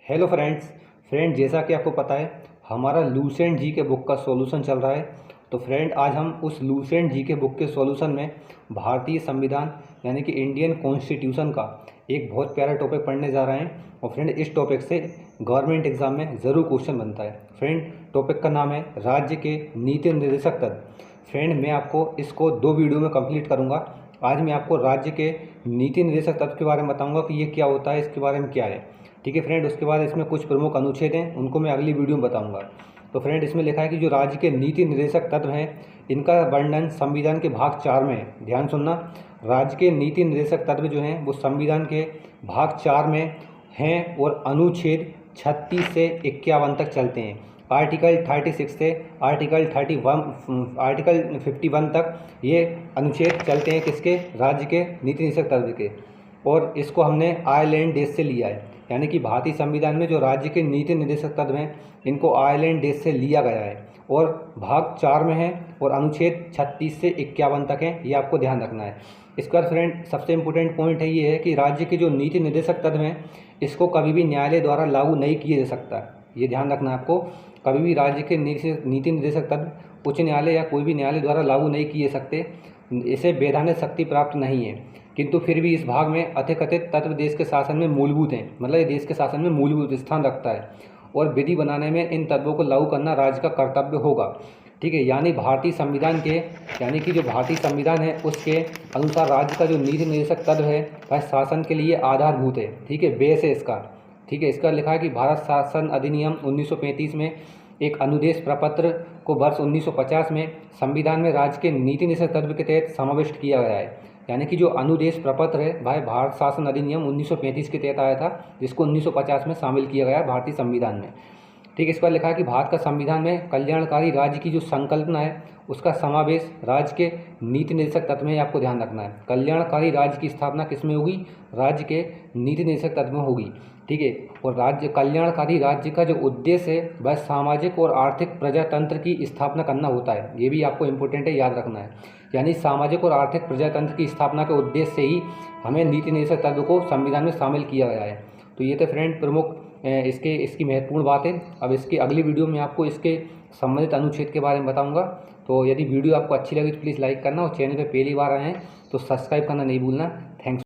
Hello friend जैसा कि आपको पता है हमारा लूसेंट जी के बुक का सॉल्यूशन चल रहा है। तो फ्रेंड आज हम उस लूसेंट जी के बुक के सॉल्यूशन में भारतीय संविधान यानी कि इंडियन कॉन्स्टिट्यूशन का एक बहुत प्यारा टॉपिक पढ़ने जा रहे हैं। और फ्रेंड इस टॉपिक से गवर्नमेंट एग्जाम में ज़रूर क्वेश्चन बनता है। फ्रेंड टॉपिक का नाम है राज्य के नीति निर्देशक तत्व। फ्रेंड मैं आपको इसको 2 वीडियो में कंप्लीट करूँगा। आज मैं आपको राज्य के नीति निर्देशक तत्व के बारे में बताऊँगा कि ये क्या होता है, इसके बारे में क्या है। ठीक है फ्रेंड, उसके बाद इसमें कुछ प्रमुख अनुच्छेद हैं, उनको मैं अगली वीडियो में बताऊंगा। तो फ्रेंड इसमें लिखा है कि जो राज्य के नीति निर्देशक तत्व हैं इनका वर्णन संविधान के भाग 4 में है। ध्यान सुनना, राज्य के नीति निर्देशक तत्व जो हैं वो संविधान के भाग 4 में हैं और अनुच्छेद 36 से 51 तक चलते हैं। आर्टिकल 36 से आर्टिकल 51 तक ये अनुच्छेद चलते हैं किसके, राज्य के नीति निर्देशक तत्व के। और इसको हमने आयरलैंड देश से लिया है, यानी कि भारतीय संविधान में जो राज्य के नीति निर्देशक तत्व हैं इनको आयरलैंड देश से लिया गया है और भाग 4 में है और अनुच्छेद 36 से 51 तक है, ये आपको ध्यान रखना है। इसका फ्रेंड सबसे इम्पोर्टेंट पॉइंट है ये है कि राज्य के जो नीति निर्देशक तत्व हैं इसको कभी भी न्यायालय द्वारा लागू नहीं किया जा सकता। ये ध्यान रखना है आपको, कभी भी राज्य के नीति निर्देशक तत्व उच्च न्यायालय या कोई भी न्यायालय द्वारा लागू नहीं किए सकते, इसे वैधानिक शक्ति प्राप्त नहीं है। किंतु फिर भी इस भाग में अतिकथित तत्व देश के शासन में मूलभूत हैं, मतलब ये देश के शासन में मूलभूत स्थान रखता है और विधि बनाने में इन तत्वों को लागू करना राज्य का कर्तव्य होगा। ठीक है, यानी भारतीय संविधान के यानी कि जो भारतीय संविधान है उसके अनुसार राज्य का जो नीति निर्देशक तत्व है वह शासन के लिए आधारभूत है। ठीक है, बेस है इसका। ठीक है, इसका लिखा है कि भारत शासन अधिनियम 1935 में एक अनुदेश प्रपत्र को वर्ष 1950 में संविधान में राज्य के नीति निर्देशक तत्व के तहत समाविष्ट किया गया है। यानी कि जो अनुदेश प्रपत्र है वह भारत शासन अधिनियम 1935 के तहत आया था, जिसको 1950 में शामिल किया गया है भारतीय संविधान में। ठीक है, इस पर लिखा है कि भारत का संविधान में कल्याणकारी राज्य की जो संकल्पना है उसका समावेश राज्य के नीति निर्देशक तत्व में आपको ध्यान रखना है। कल्याणकारी राज्य की स्थापना किस में होगी, राज्य के नीति निर्देशक तत्व में होगी। ठीक है, और राज्य कल्याणकारी राज्य का जो उद्देश्य है वह सामाजिक और आर्थिक प्रजातंत्र की स्थापना करना होता है। ये भी आपको इम्पोर्टेंट है, याद रखना है। यानी सामाजिक और आर्थिक प्रजातंत्र की स्थापना के उद्देश्य से ही हमें नीति निर्देशक तत्व को संविधान में शामिल किया गया है। तो ये तो फ्रेंड प्रमुख इसकी महत्वपूर्ण बात है। अब इसकी अगली वीडियो में आपको इसके संबंधित अनुच्छेद के बारे में बताऊंगा। तो यदि वीडियो आपको अच्छी लगी तो प्लीज़ लाइक करना और चैनल पे पहली बार आए हैं तो सब्सक्राइब करना नहीं भूलना। थैंक्स।